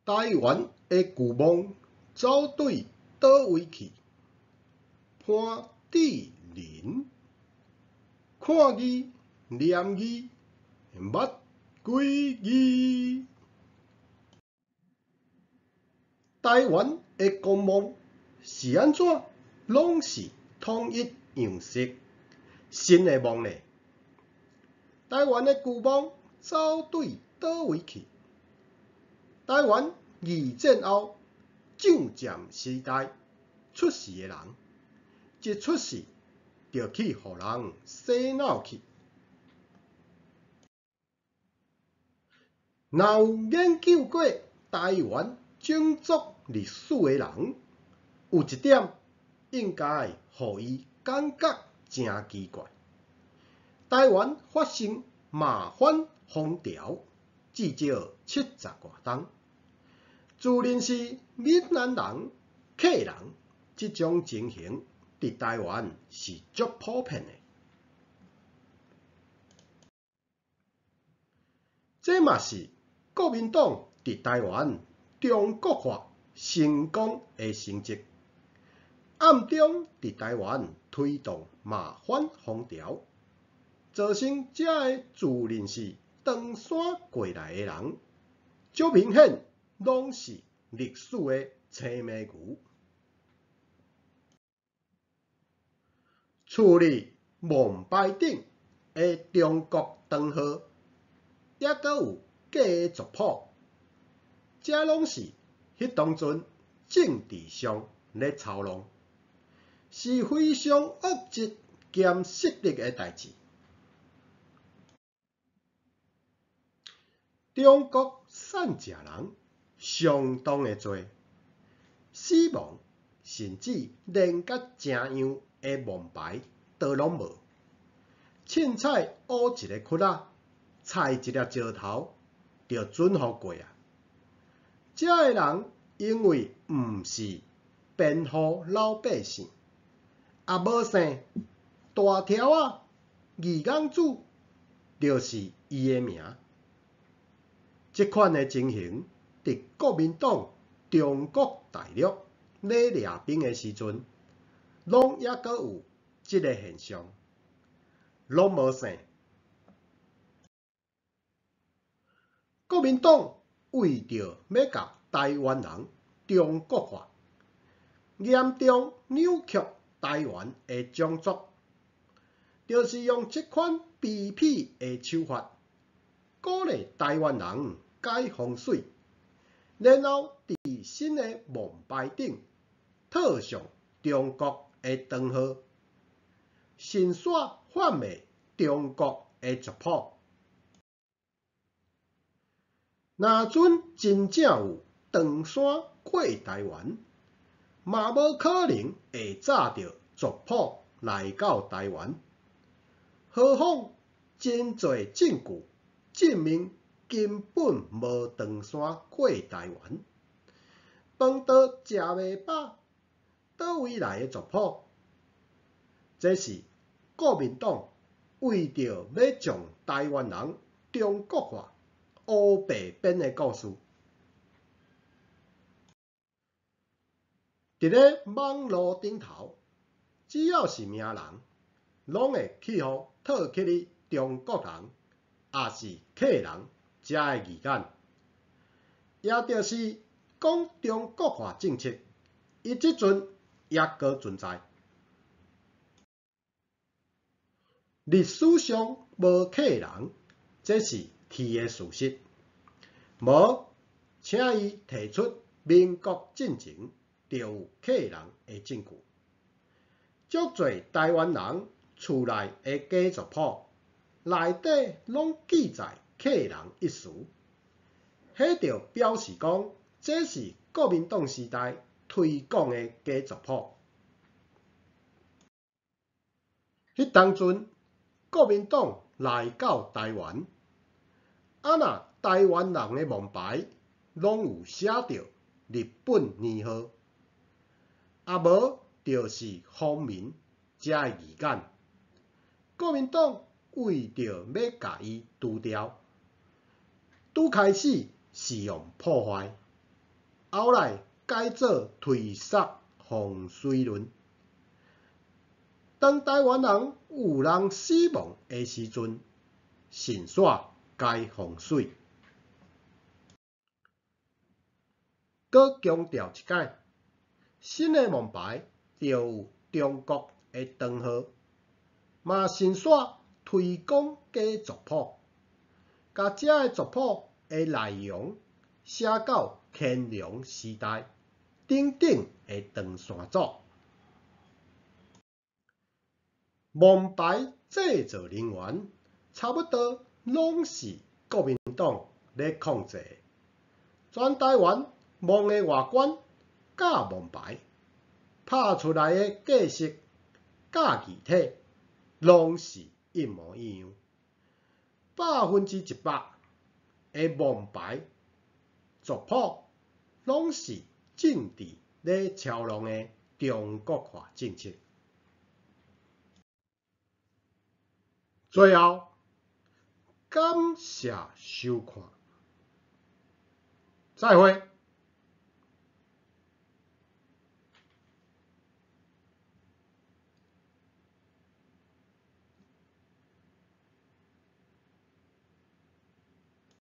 台湾的巨蠓走对倒位去？潘志林，看字念字，捌几字？台湾的公墓是安怎？拢是统一样式。新的墓呢？台湾的巨蠓走对倒位去？台湾二战后蒋介时代出世的人，一出世就去互人洗脑去。若有研究过台湾种族历史的人，有一点应该互伊感觉真奇怪。台湾发生麻反风潮至少70外冬，自认是闽南人、客人，这种情形伫台湾是足普遍的。这嘛是国民党伫台湾中国化成功的成绩，暗中伫台湾推动麻反风潮，造成这个自认是唐山过来的人，足明显拢是历史的青面牛。处理蒙牌顶的中国灯号，也阁有假的族谱，这拢是迄当阵政治上咧操弄，是非常恶质兼失礼的代志。中国散食人相当的多，死亡甚至连甲正样的蒙牌都拢无，凊彩乌一个窟仔，菜一粒石头，就准予过啊！这个人因为毋是辩护老百姓，也无姓大条啊，二公子就是伊的名。这款的情形，伫国民党中国大陆咧掠兵的时阵，拢也阁有这个现象，拢无姓。国民党为着要甲台湾人中国化，严重扭曲台湾的种族，就是用这款卑鄙的手法，鼓励台湾人改风水，然后伫新的蒙牌顶套上中国的灯号，神煞贩卖中国的族谱。若准真正有唐山过台湾，嘛无可能会早着族谱来到台湾。何况真侪证据证明根本无唐山过台湾，饭都食袂饱，倒位来的族谱？这是国民党为着要将台湾人中国化、乌白编的故事。伫咧网络顶头，只要是名人，拢会去互套起你中国人，也是客人这个字眼，也就是讲中国化政策，伊即阵也阁存在。历史上无客人，这是铁的事实。无，请伊提出民国进前就有客人的证据。足侪台湾人厝内的家族谱内底拢记载客人一词，迄就表示讲这是国民党时代推广的家族谱。迄当阵国民党来到台湾，若台湾人的蒙牌拢有写着日本年号，啊无就是皇民这个字眼。国民党为着要甲伊除掉，拄开始是用破坏，后来改做推塞防水轮。当台湾人有人死亡的时阵，神煞该防水。搁强调一解，新的门牌就有中国的灯号，嘛神煞推广假族谱，甲这个族谱的内容写到乾隆时代等等的长线组。门牌制造人员差不多拢是国民党咧控制，全台湾门的外观甲门牌拍出来的架式甲字体拢是一模一样，100%的门牌族谱拢是政治咧操弄的中国化政策。最后，感谢收看，再会。